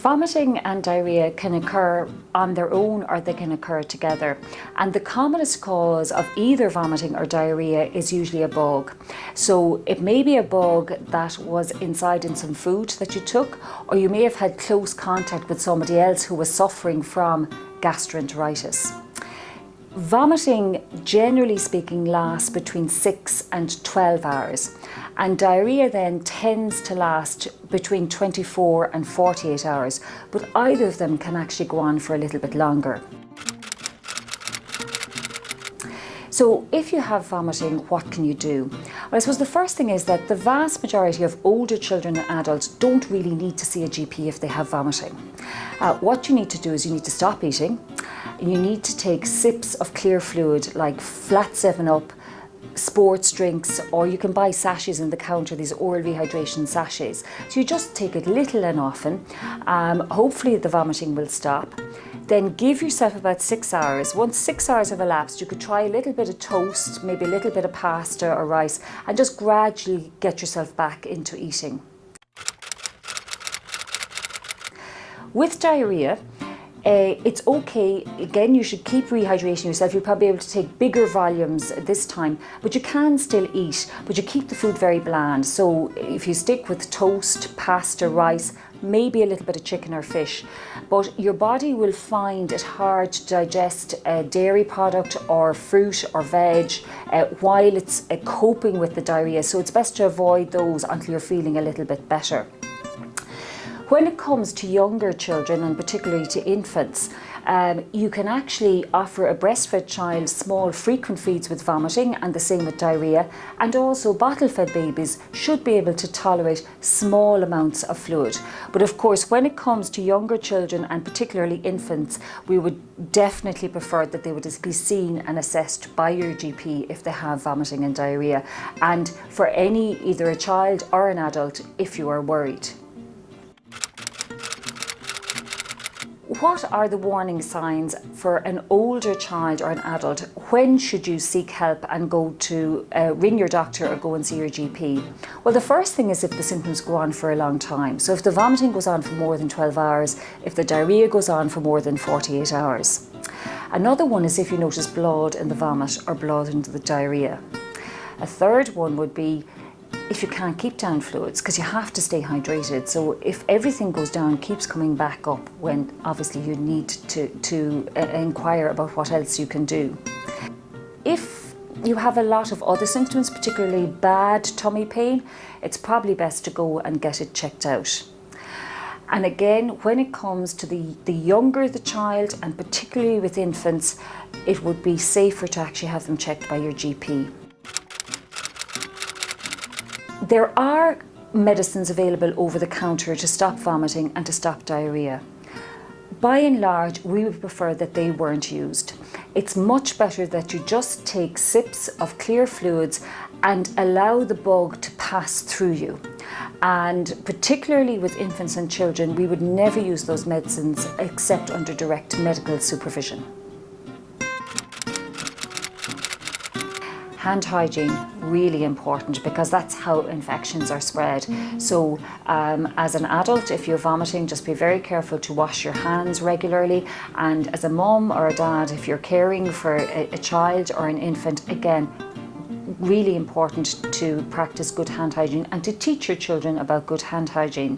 Vomiting and diarrhea can occur on their own or they can occur together. And the commonest cause of either vomiting or diarrhea is usually a bug. So it may be a bug that was inside in some food that you took, or you may have had close contact with somebody else who was suffering from gastroenteritis. Vomiting, generally speaking, lasts between 6 and 12 hours, and diarrhea then tends to last between 24 and 48 hours, but either of them can actually go on for a little bit longer. So if you have vomiting, what can you do? Well, I suppose the first thing is that the vast majority of older children and adults don't really need to see a GP if they have vomiting. What you need to do is you need to stop eating. You need to take sips of clear fluid like flat 7-Up, sports drinks, or you can buy sachets in the counter, these oral rehydration sachets. So you just take it little and often. Hopefully the vomiting will stop. Then give yourself about 6 hours. Once 6 hours have elapsed, you could try a little bit of toast, maybe a little bit of pasta or rice, and just gradually get yourself back into eating. With diarrhea, it's okay, again, you should keep rehydrating yourself. You'll probably be able to take bigger volumes this time, but you can still eat, but you keep the food very bland. So if you stick with toast, pasta, rice, maybe a little bit of chicken or fish, but your body will find it hard to digest a dairy product or fruit or veg while it's coping with the diarrhea. So it's best to avoid those until you're feeling a little bit better. When it comes to younger children, and particularly to infants, you can actually offer a breastfed child small frequent feeds with vomiting, and the same with diarrhea, and also bottle-fed babies should be able to tolerate small amounts of fluid. But of course, when it comes to younger children and particularly infants, we would definitely prefer that they would be seen and assessed by your GP if they have vomiting and diarrhea, and for either a child or an adult if you are worried. What are the warning signs for an older child or an adult? When should you seek help and go to ring your doctor or go and see your GP? Well, the first thing is if the symptoms go on for a long time. So if the vomiting goes on for more than 12 hours, if the diarrhea goes on for more than 48 hours. Another one is if you notice blood in the vomit or blood in the diarrhea. A third one would be if you can't keep down fluids, because you have to stay hydrated. So if everything goes down, keeps coming back up, when obviously you need to inquire about what else you can do. If you have a lot of other symptoms, particularly bad tummy pain, it's probably best to go and get it checked out. And again, when it comes to the younger the child, and particularly with infants, it would be safer to actually have them checked by your GP. There are medicines available over the counter to stop vomiting and to stop diarrhea. By and large, we would prefer that they weren't used. It's much better that you just take sips of clear fluids and allow the bug to pass through you. And particularly with infants and children, we would never use those medicines except under direct medical supervision. Hand hygiene, really important, because that's how infections are spread. So as an adult, if you're vomiting, just be very careful to wash your hands regularly. And as a mum or a dad, if you're caring for a child or an infant, again, really important to practice good hand hygiene and to teach your children about good hand hygiene.